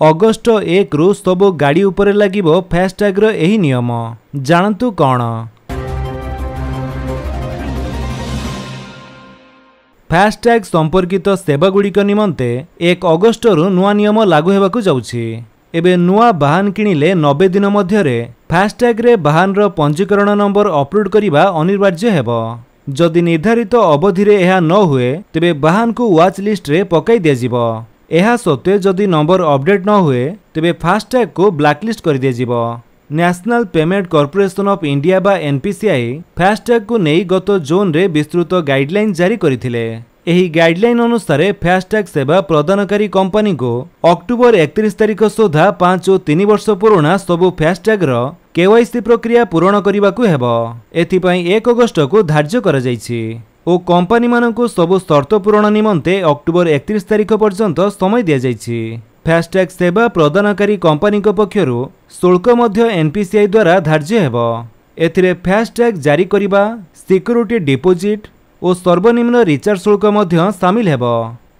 August 1 रु सब गाड़ी उपरे लागिबो फास्टैग रो एही नियम जानतु कौन। फास्टैग संपर्कित सेवागुड़िक निमंते 1 अगस्ट रु नुआ नियम लागू हेबाकु जाउछि। एबे नुआ वाहन किणिले 90 दिन मध्यरे फास्टैग रे वाहन रो पंजीकरण नंबर अपलोड करिबा अनिवार्य हेबो। जदि निर्धारित अवधि रे एहा न हुए तेबे वाहन को वाच लिस्ट रे पकाई दिया जिवो। एहा सत्वे जदि नंबर अपडेट न हुए तेबे फास्टैग को ब्लैकलिस्ट कर दिया जिवो। National payment corporation of India बा एनपीसीआई फास्टैग को नहीं गत जून रे विस्तृत गाइडलाइन जारी करथिले। एही गाइडलाइन अनुसार फास्टैग सेवा प्रदानकारी कंपनी को अक्टोबर 31 तारिख सुधा 5 और 3 वर्ष पुराना सबु फास्टैग रो केवाईसी प्रक्रिया पूरण करबाकू हेबो। एथिपाई 1 अगस्ट को धार्य करा जायछि ओ कंपनी मानकू सबु शर्त पूरण निमंते अक्टोबर 31 तारिख पर्यंत समय दिया जायछि। फास्टैग सेवा प्रदानकारी कंपनी को पक्षरु शुल्क मध्य एनपीसीआई द्वारा धार्य हेबो। एथिरे फास्टैग जारी करिबा, सिक्योरिटी डिपोजिट और सर्वनिम्न रिचार्ज शुल्क मध्य शामिल हेबो।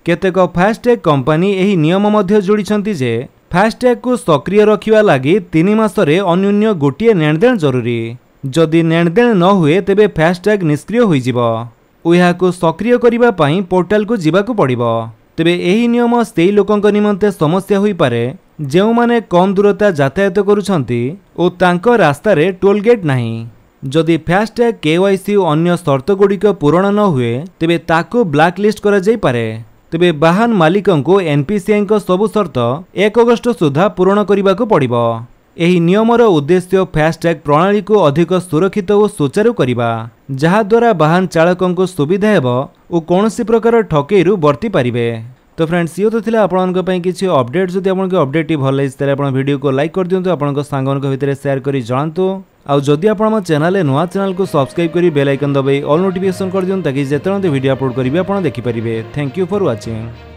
केतेक फास्टैग कंपनी एही नियम मध्य जोड़िछंती जे फास्टैग को सक्रिय रखिबा लागि 3 मासरे अन्यून्य गोटिए नेणदेण जरूरी। जदि नेणदेण न हुए तेबे फास्टैग निष्क्रिय होई जिवो। उहा को सक्रिय करिबा पई पोर्टल को जिबाकू पड़िबो। तेबे एही नियम सेही लोकंक निमंते समस्या होई पारे जेउ माने कम दूरता यातायात करूछंती ओ तांको रास्ता रे टोल गेट नाही। जदि फास्टैग केवाईसी और अन्य शर्त गुड़िक पूरण न हुए तेबे ताको ब्लैकलिस्ट करा जाई पारे। तेबे वाहन मालिकन को एनपीसीआई को सबु शर्त 1 अगस्ट सुधा पूरण करबाकू पड़िबो। एही नियमर उद्देश्य फास्टैग प्रणाली को अधिक सुरक्षित और सुचारू करिबा, जहा द्वारा वाहन चालकन को सुविधा हेबो और कोनोसी प्रकार ठकेइरु बर्ती पारिबे। तो फ्रेंड्स ये तो थिला आपनक पई किछि अपडेट। जदि आपनक अपडेट भल लागिस ताले आपन वीडियो को लाइक कर दियंतु, आपनक सांगनक भितरे शेयर करी जणांतु। आउ जदि आपण हम चैनल नुआ चैनल को सब्सक्राइब करी बेल आइकन दबाई ऑल नोटिफिकेशन कर दियंतु ताकि जेतरंते वीडियो अपलोड करिवे आपण देखि परिबे। Thank you for watching.